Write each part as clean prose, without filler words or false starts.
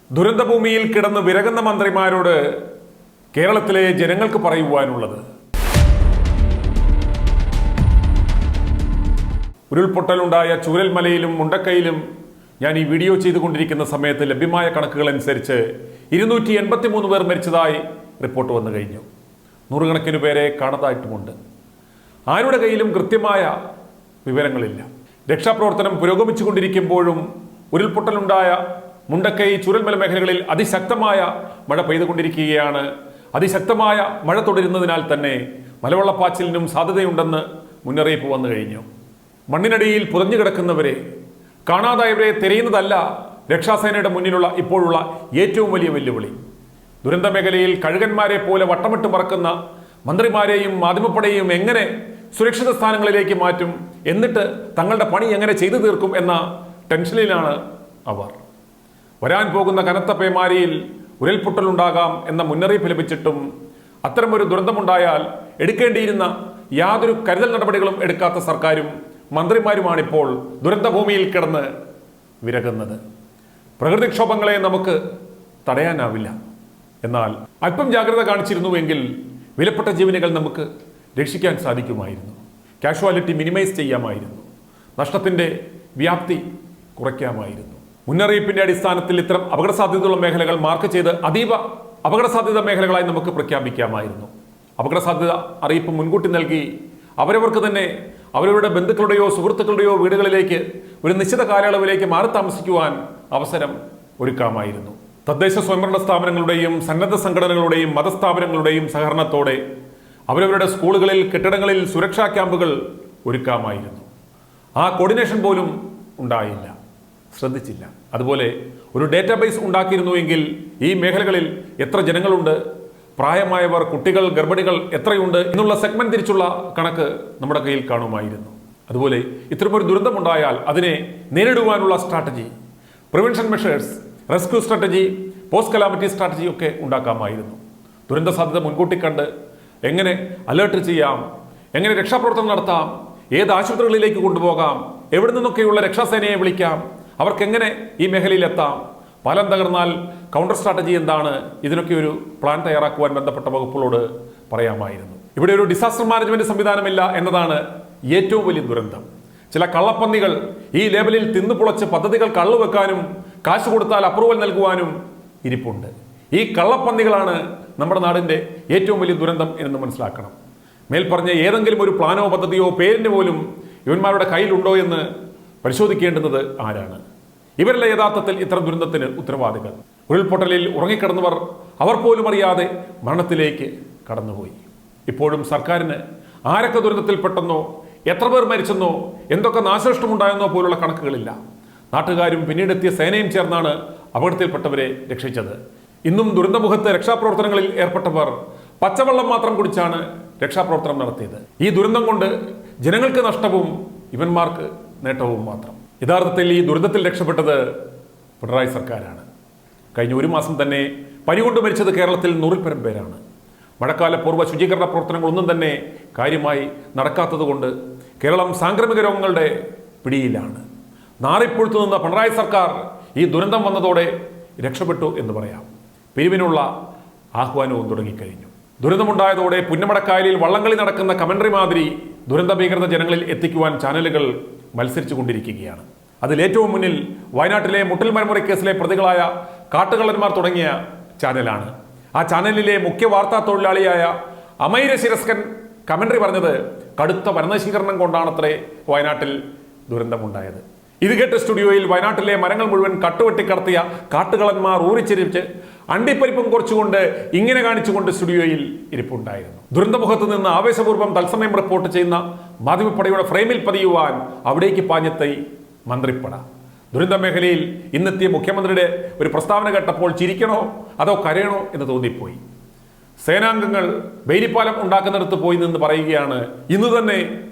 ദുരന്തഭൂമിയിൽ കിടന്ന് വിരകുന്ന മന്ത്രിമാരോട് കേരളത്തിലെ ജനങ്ങൾക്ക് പറയുവാനുള്ളത്, ഉരുൾപൊട്ടലുണ്ടായ ചൂരൽമലയിലും മുണ്ടക്കയിലും ഞാൻ ഈ വീഡിയോ ചെയ്തുകൊണ്ടിരിക്കുന്ന സമയത്ത് ലഭ്യമായ കണക്കുകൾ അനുസരിച്ച് 283 പേർ മരിച്ചതായി റിപ്പോർട്ട് വന്നു കഴിഞ്ഞു. നൂറുകണക്കിന് പേരെ കാണാതായിട്ടുമുണ്ട്. ആരുടെ കയ്യിലും കൃത്യമായ വിവരങ്ങളില്ല. രക്ഷാപ്രവർത്തനം പുരോഗമിച്ചുകൊണ്ടിരിക്കുമ്പോഴും ഉരുൾപൊട്ടലുണ്ടായ മുണ്ടക്കൈ ചൂരൽമല മേഖലകളിൽ അതിശക്തമായ മഴ പെയ്തുകൊണ്ടിരിക്കുകയാണ്. അതിശക്തമായ മഴ തുടരുന്നതിനാൽ തന്നെ മലവെള്ളപ്പാച്ചിലിനും സാധ്യതയുണ്ടെന്ന് മുന്നറിയിപ്പ് വന്നു കഴിഞ്ഞു. മണ്ണിനടിയിൽ പുതഞ്ഞു കിടക്കുന്നവരെ, കാണാതായവരെ തിരയുന്നതല്ല രക്ഷാസേനയുടെ മുന്നിലുള്ള ഇപ്പോഴുള്ള ഏറ്റവും വലിയ വെല്ലുവിളി. ദുരന്ത മേഖലയിൽ കഴുകന്മാരെ പോലെ വട്ടമിട്ട് പറക്കുന്ന മന്ത്രിമാരെയും മാധ്യമപ്പടയെയും എങ്ങനെ സുരക്ഷിത സ്ഥാനങ്ങളിലേക്ക് മാറ്റും, എന്നിട്ട് തങ്ങളുടെ പണി എങ്ങനെ ചെയ്തു തീർക്കും എന്ന ടെൻഷനിലാണ് അവർ. വരാൻ പോകുന്ന കനത്ത പേമാരിയിൽ ഉരുൾപൊട്ടലുണ്ടാകാം എന്ന മുന്നറിയിപ്പ് ലഭിച്ചിട്ടും അത്തരമൊരു ദുരന്തമുണ്ടായാൽ എടുക്കേണ്ടിയിരുന്ന യാതൊരു കരുതൽ നടപടികളും എടുക്കാത്ത സർക്കാരും മന്ത്രിമാരുമാണിപ്പോൾ ദുരന്തഭൂമിയിൽ കിടന്ന് വിരകുന്നത്. പ്രകൃതിക്ഷോഭങ്ങളെ നമുക്ക് തടയാനാവില്ല. എന്നാൽ അല്പം ജാഗ്രത കാണിച്ചിരുന്നുവെങ്കിൽ വിലപ്പെട്ട ജീവനുകൾ നമുക്ക് രക്ഷിക്കാൻ സാധിക്കുമായിരുന്നു. കാഷ്വാലിറ്റി മിനിമൈസ് ചെയ്യാമായിരുന്നു. നഷ്ടത്തിൻ്റെ വ്യാപ്തി കുറയ്ക്കാമായിരുന്നു. മുന്നറിയിപ്പിന്റെ അടിസ്ഥാനത്തിൽ ഇത്തരം അപകടസാധ്യതയുള്ള മേഖലകൾ മാർക്ക് ചെയ്ത് അതീവ അപകടസാധ്യത മേഖലകളായി നമുക്ക് പ്രഖ്യാപിക്കാമായിരുന്നു. അപകടസാധ്യത അറിയിപ്പ് മുൻകൂട്ടി നൽകി അവരവർക്ക് തന്നെ അവരവരുടെ ബന്ധുക്കളുടെയോ സുഹൃത്തുക്കളുടെയോ വീടുകളിലേക്ക് ഒരു നിശ്ചിത കാലയളവിലേക്ക് മാറി താമസിക്കുവാൻ അവസരം ഒരുക്കാമായിരുന്നു. തദ്ദേശ സ്വയംഭരണ സ്ഥാപനങ്ങളുടെയും സന്നദ്ധ സംഘടനകളുടെയും മതസ്ഥാപനങ്ങളുടെയും സഹകരണത്തോടെ അവരവരുടെ സ്കൂളുകളിൽ, കെട്ടിടങ്ങളിൽ സുരക്ഷാ ക്യാമ്പുകൾ ഒരുക്കാമായിരുന്നു. ആ കോർഡിനേഷൻ പോലും ഉണ്ടായില്ല, ശ്രദ്ധിച്ചില്ല. അതുപോലെ ഒരു ഡേറ്റാബേസ് ഉണ്ടാക്കിയിരുന്നുവെങ്കിൽ ഈ മേഖലകളിൽ എത്ര ജനങ്ങളുണ്ട്, പ്രായമായവർ, കുട്ടികൾ, ഗർഭിണികൾ എത്രയുണ്ട് എന്നുള്ള സെഗ്മെന്റ് തിരിച്ചുള്ള കണക്ക് നമ്മുടെ കയ്യിൽ കാണുമായിരുന്നു. അതുപോലെ ഇത്തരമൊരു ദുരന്തമുണ്ടായാൽ അതിനെ നേരിടുവാനുള്ള strategy, prevention measures, rescue strategy, post calamity strategy ഒക്കെ ഉണ്ടാക്കാമായിരുന്നു. ദുരന്ത സാധ്യത മുൻകൂട്ടി കണ്ട് എങ്ങനെ അലേർട്ട് ചെയ്യാം, എങ്ങനെ രക്ഷാപ്രവർത്തനം നടത്താം, ഏത് ആശുപത്രികളിലേക്ക് കൊണ്ടുപോകാം, എവിടെ നിന്നൊക്കെയുള്ള രക്ഷാസേനയെ വിളിക്കാം, അവർക്കെങ്ങനെ ഈ മേഖലയിൽ എത്താം, പാലം തകർന്നാൽ കൗണ്ടർ സ്ട്രാറ്റജി എന്താണ്, ഇതിനൊക്കെ ഒരു പ്ലാൻ തയ്യാറാക്കുവാൻ ബന്ധപ്പെട്ട വകുപ്പുകളോട് പറയാമായിരുന്നു. ഇവിടെ ഒരു ഡിസാസ്റ്റർ മാനേജ്മെന്റ് സംവിധാനമില്ല എന്നതാണ് ഏറ്റവും വലിയ ദുരന്തം. ചില കള്ളപ്പന്നികൾ ഈ ലേബലിൽ തിന്നുപുളച്ച് പദ്ധതികൾ കള്ളുവെക്കാനും കാശ് കൊടുത്താൽ അപ്രൂവൽ നൽകുവാനും ഇരിപ്പുണ്ട്. ഈ കള്ളപ്പന്നികളാണ് നമ്മുടെ നാടിന്റെ ഏറ്റവും വലിയ ദുരന്തം എന്ന് മനസ്സിലാക്കണം. മേൽപ്പറഞ്ഞ ഏതെങ്കിലും ഒരു പ്ലാനോ പദ്ധതിയോ പേരിന് പോലും ഇവന്മാരുടെ കയ്യിലുണ്ടോ എന്ന് പരിശോധിക്കേണ്ടുന്നത് ആരാണ്? ഇവരല്ല യഥാർത്ഥത്തിൽ ഇത്തരം ദുരന്തത്തിന് ഉത്തരവാദികൾ. ഉരുൾപൊട്ടലിൽ ഉറങ്ങിക്കിടന്നവർ അവർ പോലും അറിയാതെ മരണത്തിലേക്ക് കടന്നുപോയി. ഇപ്പോഴും സർക്കാരിന് ആരൊക്കെ ദുരന്തത്തിൽപ്പെട്ടെന്നോ, എത്ര പേർ മരിച്ചെന്നോ, എന്തൊക്കെ നാശനഷ്ടമുണ്ടായെന്നോ പോലുള്ള കണക്കുകളില്ല. നാട്ടുകാരും പിന്നീടെത്തിയ സേനയും ചേർന്നാണ് അപകടത്തിൽപ്പെട്ടവരെ രക്ഷിച്ചത്. ഇന്നും ദുരന്തമുഖത്ത് രക്ഷാപ്രവർത്തനങ്ങളിൽ ഏർപ്പെട്ടവർ പച്ചവെള്ളം മാത്രം കുടിച്ചാണ് രക്ഷാപ്രവർത്തനം നടത്തിയത്. ഈ ദുരന്തം കൊണ്ട് ജനങ്ങൾക്ക് നഷ്ടവും ഇവന്മാർക്ക് നേട്ടവും മാത്രം. യഥാർത്ഥത്തിൽ ഈ ദുരന്തത്തിൽ രക്ഷപ്പെട്ടത് പിണറായി സർക്കാരാണ്. കഴിഞ്ഞ ഒരു മാസം തന്നെ പനി കൊണ്ട് മരിച്ചത് കേരളത്തിൽ 100-ൽ പരം പേരാണ്. മഴക്കാല പൂർവ്വ ശുചീകരണ പ്രവർത്തനങ്ങളൊന്നും തന്നെ കാര്യമായി നടക്കാത്തതുകൊണ്ട് കേരളം സാംക്രമിക രോഗങ്ങളുടെ പിടിയിലാണ്. നാറിപ്പുഴുത്തു നിന്ന പിണറായി സർക്കാർ ഈ ദുരന്തം വന്നതോടെ രക്ഷപ്പെട്ടു എന്ന് പറയാം. പിരിവിനുള്ള ആഹ്വാനവും തുടങ്ങിക്കഴിഞ്ഞു. ദുരന്തമുണ്ടായതോടെ പുന്നമടക്കായലിൽ വള്ളംകളി നടക്കുന്ന കമന്ററി മാതിരി ദുരന്ത ഭീകരത ജനങ്ങളിൽ എത്തിക്കുവാൻ ചാനലുകൾ മത്സരിച്ചു കൊണ്ടിരിക്കുകയാണ്. അതിലേറ്റവും മുന്നിൽ വയനാട്ടിലെ മുട്ടൽ മരമുറി കേസിലെ പ്രതികളായ കാട്ടുകള്ളന്മാർ തുടങ്ങിയ ചാനലാണ്. ആ ചാനലിലെ മുഖ്യ വാർത്താ തൊഴിലാളിയായ അമൈര ശിരസ്കൻ കമന്ററി പറഞ്ഞത് കടുത്ത വനനശീകരണം കൊണ്ടാണത്രേ വയനാട്ടിൽ ദുരന്തമുണ്ടായത്. ഇത് കേട്ട് സ്റ്റുഡിയോയിൽ വയനാട്ടിലെ മരങ്ങൾ മുഴുവൻ കട്ടുവെട്ടിക്കടത്തിയ കാട്ടുകളന്മാർ ഊറിച്ചിരിച്ച് അണ്ടിപ്പരിപ്പും കുറച്ചുകൊണ്ട് ഇങ്ങനെ കാണിച്ചുകൊണ്ട് സ്റ്റുഡിയോയിൽ ഇരിപ്പുണ്ടായിരുന്നു. ദുരന്തമുഖത്ത് നിന്ന് ആവേശപൂർവ്വം തത്സമയം റിപ്പോർട്ട് ചെയ്യുന്ന മാധ്യമപ്പടയുടെ ഫ്രെയിമിൽ പതിയുവാൻ അവിടേക്ക് പാഞ്ഞെത്തി മന്ത്രിപ്പട. ദുരന്ത മേഖലയിൽ ഇന്നെത്തിയ മുഖ്യമന്ത്രിയുടെ ഒരു പ്രസ്താവന കേട്ടപ്പോൾ ചിരിക്കണോ അതോ കരയണോ എന്ന് തോന്നിപ്പോയി. സേനാംഗങ്ങൾ ബെയിലിപ്പാലം ഉണ്ടാക്കുന്നിടത്ത് പോയി നിന്ന് പറയുകയാണ്, ഇന്ന് തന്നെ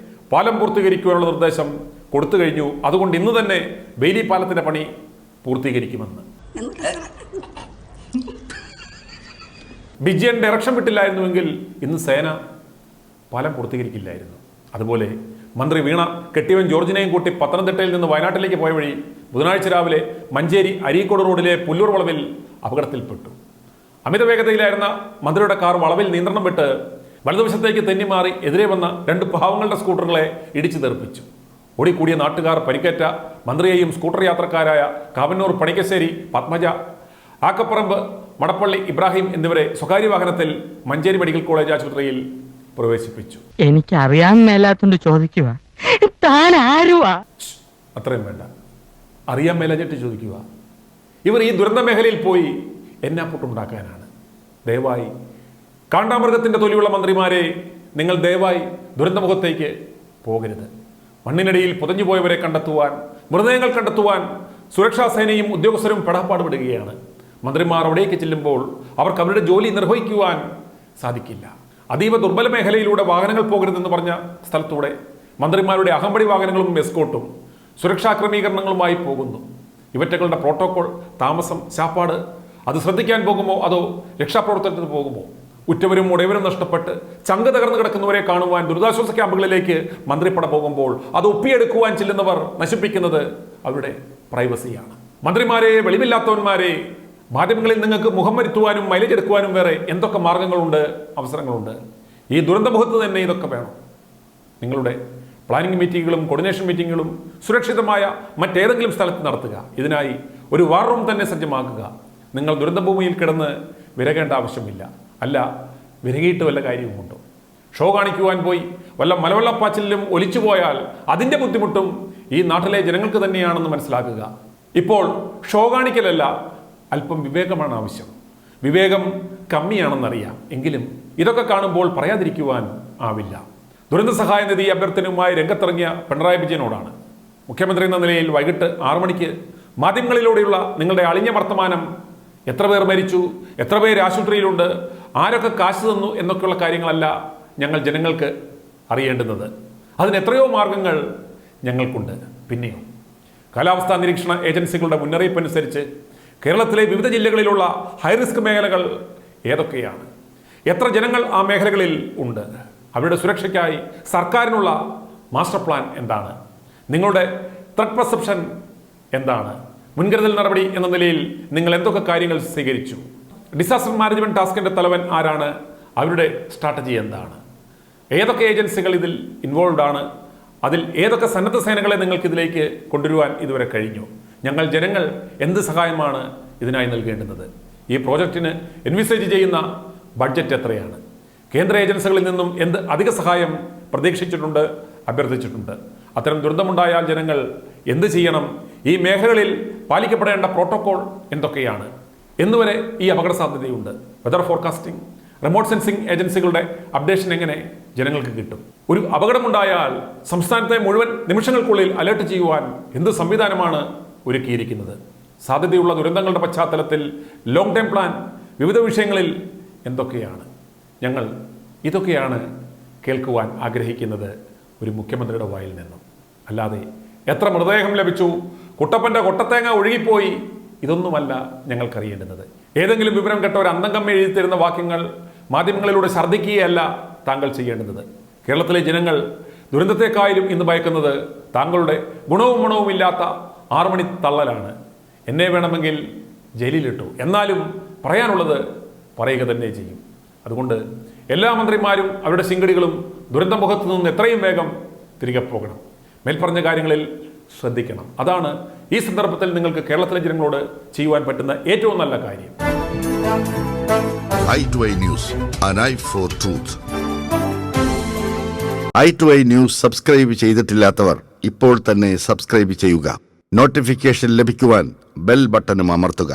പാലം പൂർത്തീകരിക്കുവാനുള്ള നിർദ്ദേശം കൊടുത്തു കഴിഞ്ഞു, അതുകൊണ്ട് ഇന്ന് തന്നെ ബെയിലി പാലത്തിന്റെ പണി പൂർത്തീകരിക്കുമെന്ന്. വിജയൻ ഡയറക്ഷൻ വിട്ടില്ലായിരുന്നുവെങ്കിൽ ഇന്ന് സേന പാലം പൂർത്തീകരിക്കില്ലായിരുന്നു. അതുപോലെ മന്ത്രി വീണ കെട്ടിയവൻ ജോർജിനെയും കൂട്ടി പത്തനംതിട്ടയിൽ നിന്ന് വയനാട്ടിലേക്ക് പോയ വഴി ബുധനാഴ്ച രാവിലെ മഞ്ചേരി അരീക്കോട് റോഡിലെ പുല്ലൂർ വളവിൽ അപകടത്തിൽപ്പെട്ടു. അമിത വേഗതയിലായിരുന്ന മന്ത്രിയുടെ കാർ വളവിൽ നിയന്ത്രണം വിട്ട് വലതുവശത്തേക്ക് തെന്നിമാറി എതിരെ വന്ന രണ്ട് പാവങ്ങളുടെ സ്കൂട്ടറുകളെ ഇടിച്ചു തെറിപ്പിച്ചു. ഓടിക്കൂടിയ നാട്ടുകാർ പരിക്കേറ്റ മന്ത്രിയെയും സ്കൂട്ടർ യാത്രക്കാരായ കാവന്നൂർ പണിക്കശ്ശേരി പത്മജ, ആക്കപ്പറമ്പ് മടപ്പള്ളി ഇബ്രാഹിം എന്നിവരെ സ്വകാര്യ വാഹനത്തിൽ മഞ്ചേരി മെഡിക്കൽ കോളേജ് ആശുപത്രിയിൽ പ്രവേശിപ്പിച്ചു. എനിക്ക് അറിയാൻ മേലാത്തോണ്ട് ചോദിക്കുക, താൻ ആരുവാ? അത്രയും വേണ്ട, അറിയാൻ മേലാഞ്ഞിട്ട് ചോദിക്കുക. ഇവർ ഈ ദുരന്ത മേഖലയിൽ പോയി എന്നാപ്പൊട്ടുണ്ടാക്കാനാണ്. ദയവായി കാണ്ടാമൃഗത്തിന്റെ തൊലിയുള്ള മന്ത്രിമാരെ, നിങ്ങൾ ദയവായി ദുരന്തമുഖത്തേക്ക് പോകരുത്. മണ്ണിനടിയിൽ പുതഞ്ഞുപോയവരെ കണ്ടെത്തുവാൻ, മൃതദേഹങ്ങൾ കണ്ടെത്തുവാൻ സുരക്ഷാ സേനയും ഉദ്യോഗസ്ഥരും പെടാപ്പാട് വിടുകയാണ്. മന്ത്രിമാർ അവിടേക്ക് ചെല്ലുമ്പോൾ അവർക്ക് അവരുടെ ജോലി നിർവഹിക്കുവാൻ സാധിക്കില്ല. അതീവ ദുർബല മേഖലയിലൂടെ വാഹനങ്ങൾ പോകരുതെന്ന് പറഞ്ഞ സ്ഥലത്തൂടെ മന്ത്രിമാരുടെ അകമ്പടി വാഹനങ്ങളും എസ്കോട്ടും സുരക്ഷാ ക്രമീകരണങ്ങളുമായി പോകുന്നു. ഇവറ്റകളുടെ പ്രോട്ടോകോൾ, താമസം, ശാപ്പാട് അത് ശ്രദ്ധിക്കാൻ പോകുമോ അതോ രക്ഷാപ്രവർത്തനത്തിന് പോകുമോ? ഉറ്റവരും ഉടയവരും നഷ്ടപ്പെട്ട് ചങ്ക് തകർന്നു കിടക്കുന്നവരെ കാണുവാൻ ദുരിതാശ്വാസ ക്യാമ്പുകളിലേക്ക് മന്ത്രിപ്പട പോകുമ്പോൾ അത് ഒപ്പിയെടുക്കുവാൻ ചെല്ലുന്നവർ നശിപ്പിക്കുന്നത് അവരുടെ പ്രൈവസിയാണ്. മന്ത്രിമാരെ, വെളിവില്ലാത്തവന്മാരെ, മാധ്യമങ്ങളിൽ നിങ്ങൾക്ക് മുഖം വരുത്തുവാനും മൈലേജ് എടുക്കുവാനും വേറെ എന്തൊക്കെ മാർഗങ്ങളുണ്ട്, അവസരങ്ങളുണ്ട്. ഈ ദുരന്തമുഖത്ത് തന്നെ ഇതൊക്കെ വേണം. നിങ്ങളുടെ പ്ലാനിംഗ് മീറ്റിങ്ങുകളും കോർഡിനേഷൻ മീറ്റിങ്ങുകളും സുരക്ഷിതമായ മറ്റേതെങ്കിലും സ്ഥലത്ത് നടത്തുക. ഇതിനായി ഒരു വാർ റൂം തന്നെ സജ്ജമാക്കുക. നിങ്ങൾ ദുരന്തഭൂമിയിൽ കിടന്ന് വിരകേണ്ട ആവശ്യമില്ല. അല്ല, വിരകിയിട്ട് വല്ല കാര്യവുമുണ്ടോ? ഷോ കാണിക്കുവാൻ പോയി വല്ല മലവെള്ളപ്പാച്ചിലും ഒലിച്ചു പോയാൽ അതിൻ്റെ ബുദ്ധിമുട്ടും ഈ നാട്ടിലെ ജനങ്ങൾക്ക് തന്നെയാണെന്ന് മനസ്സിലാക്കുക. ഇപ്പോൾ ഷോ കാണിക്കലല്ല, അല്പം വിവേകമാണ് ആവശ്യം. വിവേകം കമ്മിയാണെന്നറിയാം, എങ്കിലും ഇതൊക്കെ കാണുമ്പോൾ പറയാതിരിക്കുവാൻ ആവില്ല. ദുരന്ത സഹായ നിധി അഭ്യർത്ഥനയുമായി രംഗത്തിറങ്ങിയ പിണറായി വിജയനോടാണ് മുഖ്യമന്ത്രി എന്ന നിലയിൽ വൈകിട്ട് 6 മണിക്ക് മാധ്യമങ്ങളിലൂടെയുള്ള നിങ്ങളുടെ അളിഞ്ഞ വർത്തമാനം, എത്ര പേർ മരിച്ചു, എത്ര പേർ ആശുപത്രിയിലുണ്ട്, ആരൊക്കെ കാശ് തന്നു എന്നൊക്കെയുള്ള കാര്യങ്ങളല്ല ഞങ്ങൾ ജനങ്ങൾക്ക് അറിയേണ്ടുന്നത്. അതിന് എത്രയോ മാർഗങ്ങൾ ഞങ്ങൾക്കുണ്ട്. പിന്നെയോ കാലാവസ്ഥാ നിരീക്ഷണ ഏജൻസികളുടെ മുന്നറിയിപ്പ് അനുസരിച്ച് കേരളത്തിലെ വിവിധ ജില്ലകളിലുള്ള ഹൈറിസ്ക് മേഖലകൾ ഏതൊക്കെയാണ്? എത്ര ജനങ്ങൾ ആ മേഖലകളിൽ ഉണ്ട്? അവരുടെ സുരക്ഷയ്ക്കായി സർക്കാരിനുള്ള മാസ്റ്റർ പ്ലാൻ എന്താണ്? നിങ്ങളുടെ ത്രെറ്റ് പെർസെപ്ഷൻ എന്താണ്? മുൻകരുതൽ നടപടി എന്ന നിലയിൽ നിങ്ങൾ എന്തൊക്കെ കാര്യങ്ങൾ സ്വീകരിച്ചു? ഡിസാസ്റ്റർ മാനേജ്മെന്റ് ടാസ്കിന്റെ തലവൻ ആരാണ്? അവരുടെ സ്ട്രാറ്റജി എന്താണ്? ഏതൊക്കെ ഏജൻസികൾ ഇതിൽ ഇൻവോൾവ് ആണ്? അതിൽ ഏതൊക്കെ സന്നദ്ധ സേനകളെ നിങ്ങൾക്ക് ഇതിലേക്ക് കൊണ്ടുവരുവാൻ ഇതുവരെ കഴിഞ്ഞു? ജനങ്ങൾ എന്ത് സഹായമാണ് ഇതിനായി നൽകേണ്ടുന്നത്? ഈ പ്രോജക്റ്റിന് എൻവിസേജ് ചെയ്യുന്ന ബഡ്ജറ്റ് എത്രയാണ്? കേന്ദ്ര ഏജൻസികളിൽ നിന്നും എന്ത് അധിക സഹായം പ്രതീക്ഷിച്ചിട്ടുണ്ട്, അഭ്യർത്ഥിച്ചിട്ടുണ്ട്? അത്തരം ദുരന്തമുണ്ടായാൽ ജനങ്ങൾ എന്ത് ചെയ്യണം? ഈ മേഖലകളിൽ പാലിക്കപ്പെടേണ്ട പ്രോട്ടോകോൾ എന്തൊക്കെയാണ് എന്നുവരെ ഈ അപകട സാധ്യതയുണ്ട്. വെതർ ഫോർകാസ്റ്റിംഗ്, റിമോട്ട് സെൻസിംഗ് ഏജൻസികളുടെ അപ്ഡേഷൻ എങ്ങനെ ജനങ്ങൾക്ക് കിട്ടും? ഒരു അപകടമുണ്ടായാൽ സംസ്ഥാനത്തെ മുഴുവൻ നിമിഷങ്ങൾക്കുള്ളിൽ അലേർട്ട് ചെയ്യുവാൻ എന്ത് സംവിധാനമാണ് ഒരുക്കിയിരിക്കുന്നത്? സാധ്യതയുള്ള ദുരന്തങ്ങളുടെ പശ്ചാത്തലത്തിൽ ലോങ് ടൈം പ്ലാൻ വിവിധ വിഷയങ്ങളിൽ എന്തൊക്കെയാണ്? ഞങ്ങൾ ഇതൊക്കെയാണ് കേൾക്കുവാൻ ആഗ്രഹിക്കുന്നത് ഒരു മുഖ്യമന്ത്രിയുടെ വായിൽ നിന്നും. അല്ലാതെ എത്ര മൃതദേഹം ലഭിച്ചു, കുട്ടപ്പൻ്റെ കൊട്ടത്തേങ്ങ ഒഴുകിപ്പോയി, ഇതൊന്നുമല്ല ഞങ്ങൾക്കറിയേണ്ടുന്നത്. ഏതെങ്കിലും വിവരം കേട്ട ഒരു അന്തംകമ്മ എഴുതി തരുന്ന വാക്യങ്ങൾ മാധ്യമങ്ങളിലൂടെ ഛർദ്ദിക്കുകയല്ല താങ്കൾ ചെയ്യേണ്ടുന്നത്. കേരളത്തിലെ ജനങ്ങൾ ദുരന്തത്തെക്കായാലും ഇന്ന് ഭയക്കുന്നത് താങ്കളുടെ ഗുണവും മണവും ഇല്ലാത്ത 6 മണി തള്ളലാണ്. എന്നെ വേണമെങ്കിൽ ജയിലിലിട്ടു, എന്നാലും പറയാനുള്ളത് പറയുക തന്നെ ചെയ്യും. അതുകൊണ്ട് എല്ലാ മന്ത്രിമാരും അവരുടെ ശിങ്കടികളും ദുരന്തമുഖത്ത് നിന്ന് എത്രയും വേഗം തിരികെ പോകണം. മേൽപ്പറഞ്ഞ കാര്യങ്ങളിൽ ശ്രദ്ധിക്കണം. അതാണ് ഈ സന്ദർഭത്തിൽ നിങ്ങൾക്ക് കേരളത്തിലെ ജനങ്ങളോട് ചെയ്യുവാൻ പറ്റുന്ന ഏറ്റവും നല്ല കാര്യം. i2i News, an eye for truth. i2i News subscribe ചെയ്തിട്ടില്ലാത്തവർ ഇപ്പോൾ തന്നെ സബ്സ്ക്രൈബ് ചെയ്യുക. നോട്ടിഫിക്കേഷൻ ലഭിക്കുവാൻ ബെൽ ബട്ടണും അമർത്തുക.